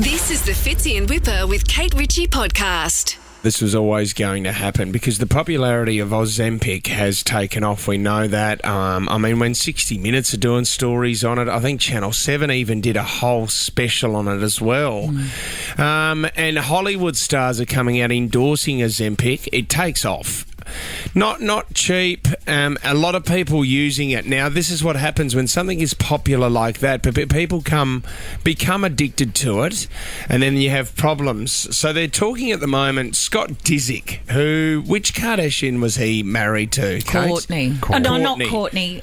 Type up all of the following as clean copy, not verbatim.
This is the Fitzy and Whipper with Kate Ritchie podcast. This was always going to happen because the popularity of Ozempic has taken off. We know that. When 60 Minutes are doing stories on it, I think Channel 7 even did a whole special on it as well. And Hollywood stars are coming out endorsing Ozempic. It takes off. Not cheap. A lot of people using it. Now, this is what happens when something is popular like that. But people become addicted to it, and then you have problems. So they're talking at the moment, Scott Disick, which Kardashian was he married to? Courtney. Kate? No, not Courtney.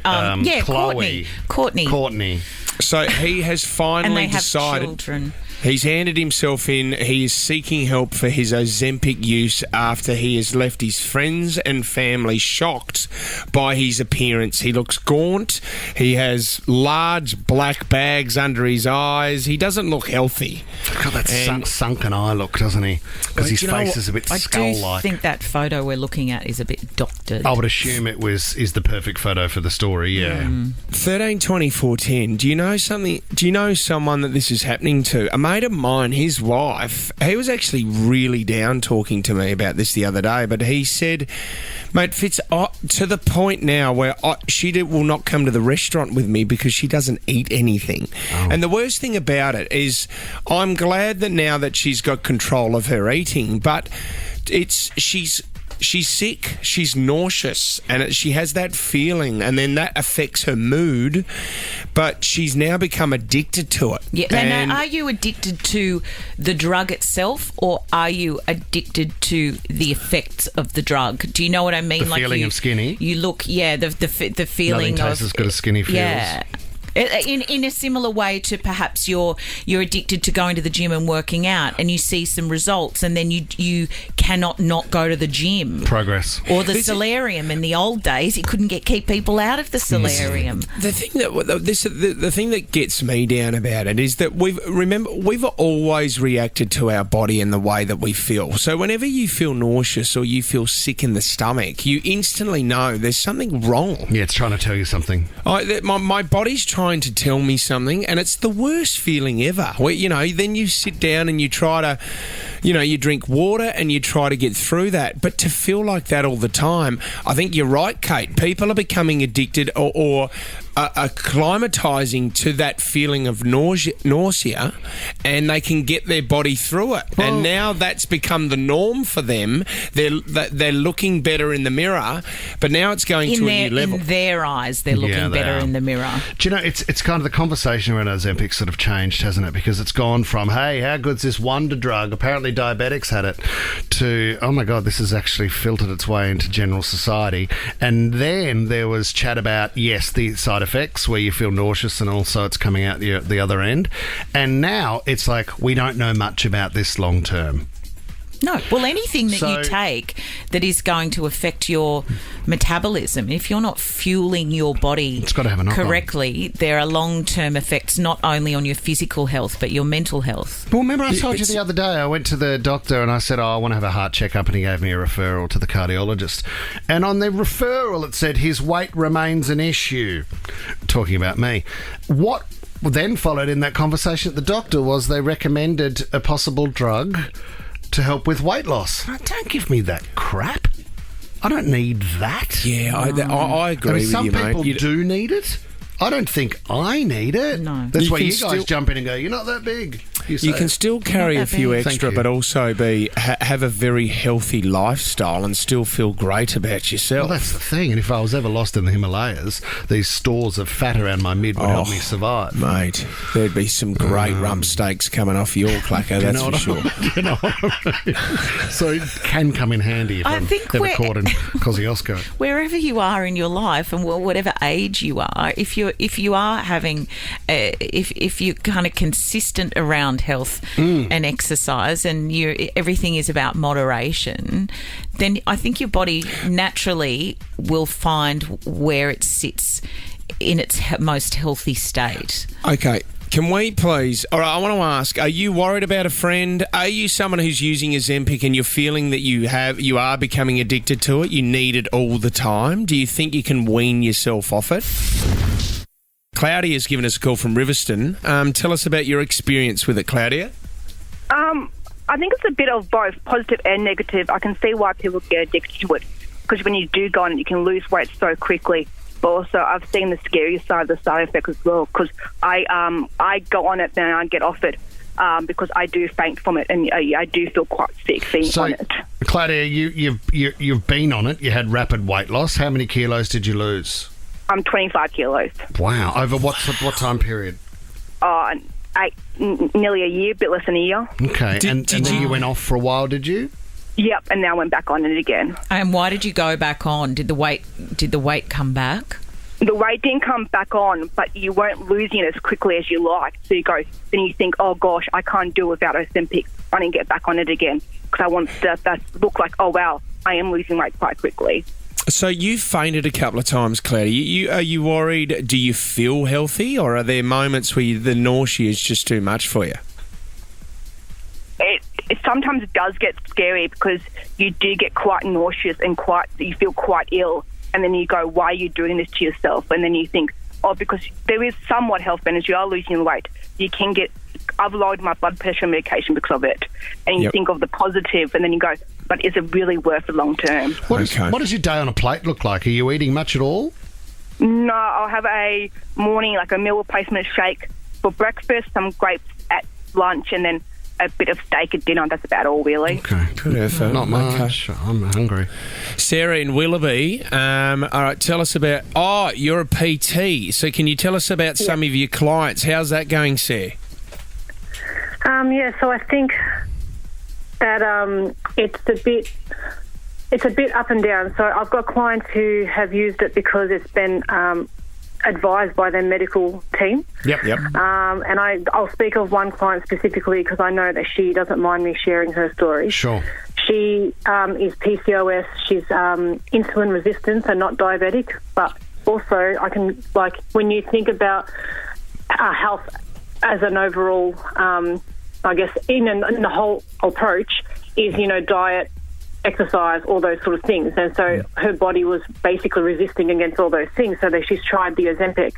Chloe. Courtney. So he has finally and they have decided. Children. He's handed himself in. He is seeking help for his Ozempic use after he has left his friends and family shocked by his appearance. He looks gaunt. He has large black bags under his eyes. He doesn't look healthy. Got that sunken eye look, doesn't he? Because his face is a bit I skull-like. do think that photo we're looking at is a bit doctored. I would assume is the perfect photo for the story, yeah. 13-24-10. Do you know something? Do you know someone that this is happening to? A mate of mine, his wife, he was actually really down talking to me about this the other day, but he said, mate, Fitz, to the point now where she will not come to the restaurant with me because she doesn't eat anything. Oh. And the worst thing about it is I'm glad that now that she's got control of her eating, but she's sick, she's nauseous, and she has that feeling, and then that affects her mood, but she's now become addicted to it. Yeah. And are you addicted to the drug itself, or are you addicted to the effects of the drug? Do you know what I mean? The feeling of skinny? You look, the feeling Nothing tastes as good as skinny feels. Yeah. In a similar way to perhaps you're addicted to going to the gym and working out, and you see some results, and then you cannot not go to the gym. Progress. Or the solarium. In the old days, you couldn't keep people out of the solarium. The thing that gets me down about it is that we've always reacted to our body in the way that we feel. So whenever you feel nauseous or you feel sick in the stomach, you instantly know there's something wrong. Yeah, it's trying to tell you something. My body's trying to tell me something, and it's the worst feeling ever. Where, then you sit down and you try to, you drink water and you try to get through that. But to feel like that all the time, I think you're right, Kate. People are becoming addicted or acclimatizing to that feeling of nausea, and they can get their body through it. Well, and now that's become the norm for them. They're looking better in the mirror, but now it's going to a new level. In their eyes, they're looking better in the mirror. Do you know, it's kind of the conversation around Ozempic sort of changed, hasn't it? Because it's gone from, hey, how good's this wonder drug? Apparently diabetics had it, to, oh my God, this has actually filtered its way into general society. And then there was chat about, yes, the side effects where you feel nauseous and also it's coming out the other end. And now it's like, we don't know much about this long term. No. Well, anything that you take that is going to affect your metabolism, if you're not fueling your body it's got to have a knock correctly, there are long-term effects not only on your physical health but your mental health. Well, remember I told you the other day I went to the doctor and I said, I want to have a heart checkup, and he gave me a referral to the cardiologist. And on the referral it said his weight remains an issue. Talking about me. What then followed in that conversation at the doctor was they recommended a possible drug to help with weight loss. Don't give me that crap. I don't need that. Yeah, I agree with you, mate. Some people do need it. I don't think I need it. No. That's why you guys jump in and go, you're not that big. You can still carry a few extra, but also have a very healthy lifestyle and still feel great about yourself. Well, that's the thing. And if I was ever lost in the Himalayas, these stores of fat around my mid would help me survive. Mate, there'd be some great rump steaks coming off your clacker, that's for sure. You know what I mean? So it can come in handy if I'm ever caught in Kosciuszko. Wherever you are in your life and whatever age you are, if you are having, if you're kind of consistent around health and exercise, and everything is about moderation, then I think your body naturally will find where it sits in its most healthy state. Okay. Can we please... All right, I want to ask, are you worried about a friend? Are you someone who's using Ozempic and you're feeling that you are becoming addicted to it? You need it all the time? Do you think you can wean yourself off it? Claudia has given us a call from Riverstone. Tell us about your experience with it, Claudia. I think it's a bit of both, positive and negative. I can see why people get addicted to it, because when you do go on it, you can lose weight so quickly. But also, I've seen the scary side of the side effects as well, because I go on it and I get off it because I do faint from it, and I do feel quite sick being on it. Claudia, you've been on it. You had rapid weight loss. How many kilos did you lose? 25 kilos. Wow. Over what time period? Nearly a year, a bit less than a year. Okay. And then you went off for a while, did you? Yep, and now I went back on it again. And why did you go back on? Did the weight come back? The weight didn't come back on, but you weren't losing it as quickly as you like. So then you think, oh gosh, I can't do without Ozempic. I didn't get back on it again because I want that look like, oh wow, I am losing weight quite quickly. So you fainted a couple of times, Claudia. Are you worried? Do you feel healthy, or are there moments where the nausea is just too much for you? It sometimes does get scary because you do get quite nauseous and you feel quite ill, and then you go, why are you doing this to yourself? And then you think, oh, because there is somewhat health benefits. You are losing weight. I've lowered my blood pressure medication because of it. And you think of the positive, and then you go, but is it really worth it long term? What does your day on a plate look like? Are you eating much at all? No, I'll have a morning, like a meal replacement shake for breakfast, some grapes at lunch, and then a bit of steak at dinner. That's about all, really. Okay, good effort. Not much. Okay. I'm hungry. Sarah in Willoughby, all right, tell us about... Oh, you're a PT, so can you tell us about some of your clients? How's that going, Sarah? So I think that it's a bit up and down. So I've got clients who have used it because it's been advised by their medical team. Yep. And I'll speak of one client specifically because I know that she doesn't mind me sharing her story. Sure. She is PCOS. She's insulin resistant and not diabetic. But also, I can, when you think about health as an overall, I guess, in the whole approach is, diet, exercise, all those sort of things. And so her body was basically resisting against all those things. So she's tried the Ozempic.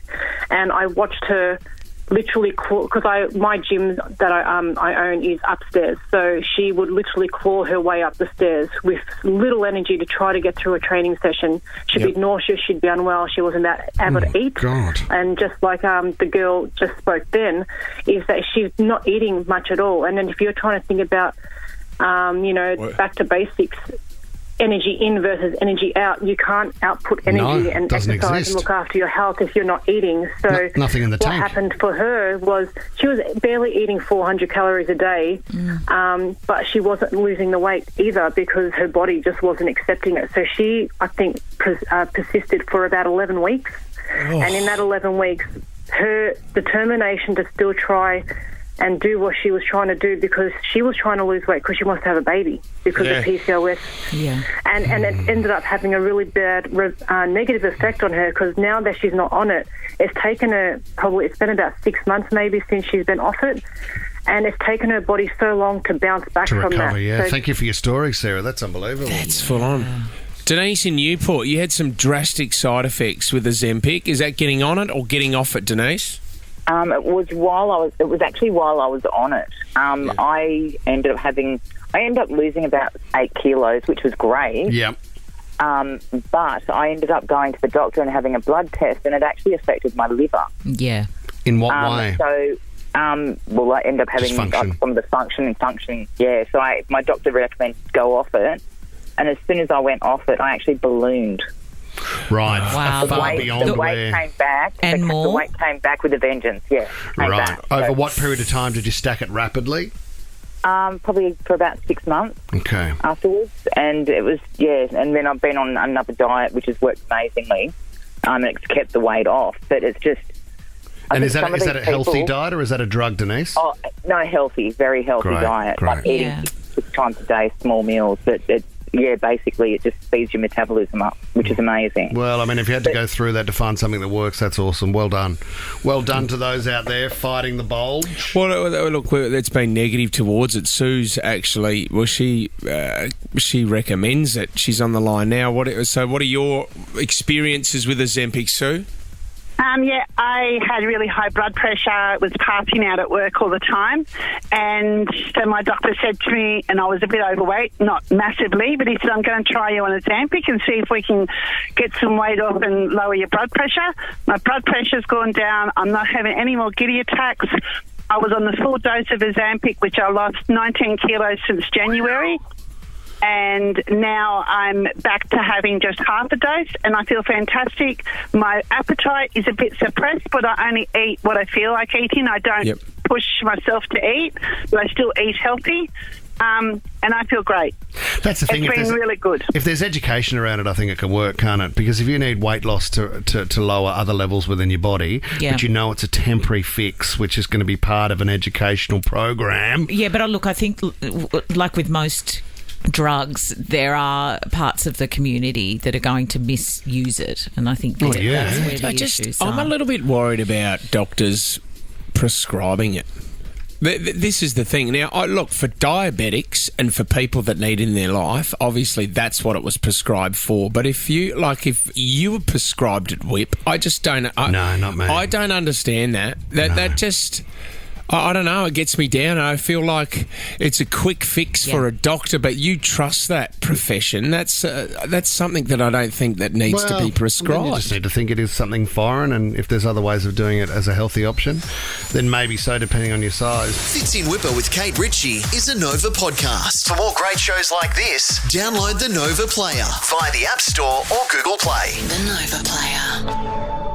And I watched her literally claw, because my gym that I own is upstairs. So she would literally claw her way up the stairs with little energy to try to get through a training session. She'd be nauseous, she'd be unwell, she wasn't able to eat. God. And just like the girl just spoke then, is that she's not eating much at all. And then if you're trying to think about back to basics, energy in versus energy out. You can't output energy and exercise and look after your health if you're not eating. So nothing in the tank. What happened for her was she was barely eating 400 calories a day, but she wasn't losing the weight either because her body just wasn't accepting it. So she, I think, persisted for about 11 weeks. Oh. And in that 11 weeks, her determination to still try and do what she was trying to do, because she was trying to lose weight because she wants to have a baby because of PCOS. Yeah. And it ended up having a really bad negative effect on her, because now that she's not on it, it's taken her it's been about 6 months maybe since she's been off it, and it's taken her body so long to bounce back from recover, that. Yeah. So, thank you for your story, Sarah. That's unbelievable. That's full on. Denise in Newport, you had some drastic side effects with Ozempic. Is that getting on it or getting off it, Denise? It was actually while I was on it. I ended up losing about 8 kilos, which was great. Yeah. But I ended up going to the doctor and having a blood test, and it actually affected my liver. Yeah. In what way? So, I ended up having some of the functioning. Yeah. So my doctor recommended go off it, and as soon as I went off it, I actually ballooned. Right. Wow. The weight came back. And more? The weight came back with a vengeance, yeah. Right. Back. Over what period of time did you stack it rapidly? Probably for about 6 months. Okay. Afterwards. And it was, and then I've been on another diet, which has worked amazingly. And it's kept the weight off. But it's just... And is that a healthy diet, or is that a drug, Denise? Oh, no, healthy. Very healthy diet. Great. Like eating 6 times a day, small meals. But basically it just speeds your metabolism up, which is amazing. Well, I mean, if you had to go through that to find something that works, that's awesome. Well done. Well done to those out there fighting the bulge. Well, look, that's been negative towards it. Sue's actually, she recommends it. She's on the line now. What are your experiences with Ozempic, Sue? Yeah, I had really high blood pressure, was passing out at work all the time, and so my doctor said to me, and I was a bit overweight, not massively, but he said, I'm going to try you on Ozempic and see if we can get some weight off and lower your blood pressure. My blood pressure's gone down. I'm not having any more giddy attacks. I was on the full dose of Ozempic, which I lost 19 kilos since January. And now I'm back to having just half a dose, and I feel fantastic. My appetite is a bit suppressed, but I only eat what I feel like eating. I don't push myself to eat, but I still eat healthy. And I feel great. That's the thing. It's been really good. If there's education around it, I think it can work, can't it? Because if you need weight loss to lower other levels within your body, but you know it's a temporary fix, which is going to be part of an educational program. Yeah, but look, I think, like with most drugs, there are parts of the community that are going to misuse it, and I think that's where the issues are. I'm a little bit worried about doctors prescribing it. This is the thing. Now, look, for diabetics and for people that need in their life, obviously that's what it was prescribed for. But if you were prescribed it, Whip, I just don't... No, not me. I don't understand that. That just... I don't know, it gets me down. I feel like it's a quick fix for a doctor, but you trust that profession. That's something that I don't think that needs to be prescribed. You just need to think it is something foreign, and if there's other ways of doing it as a healthy option, then maybe so, depending on your size. Fits in Whipper with Kate Ritchie is a Nova podcast. For more great shows like this, download the Nova Player via the App Store or Google Play. The Nova Player.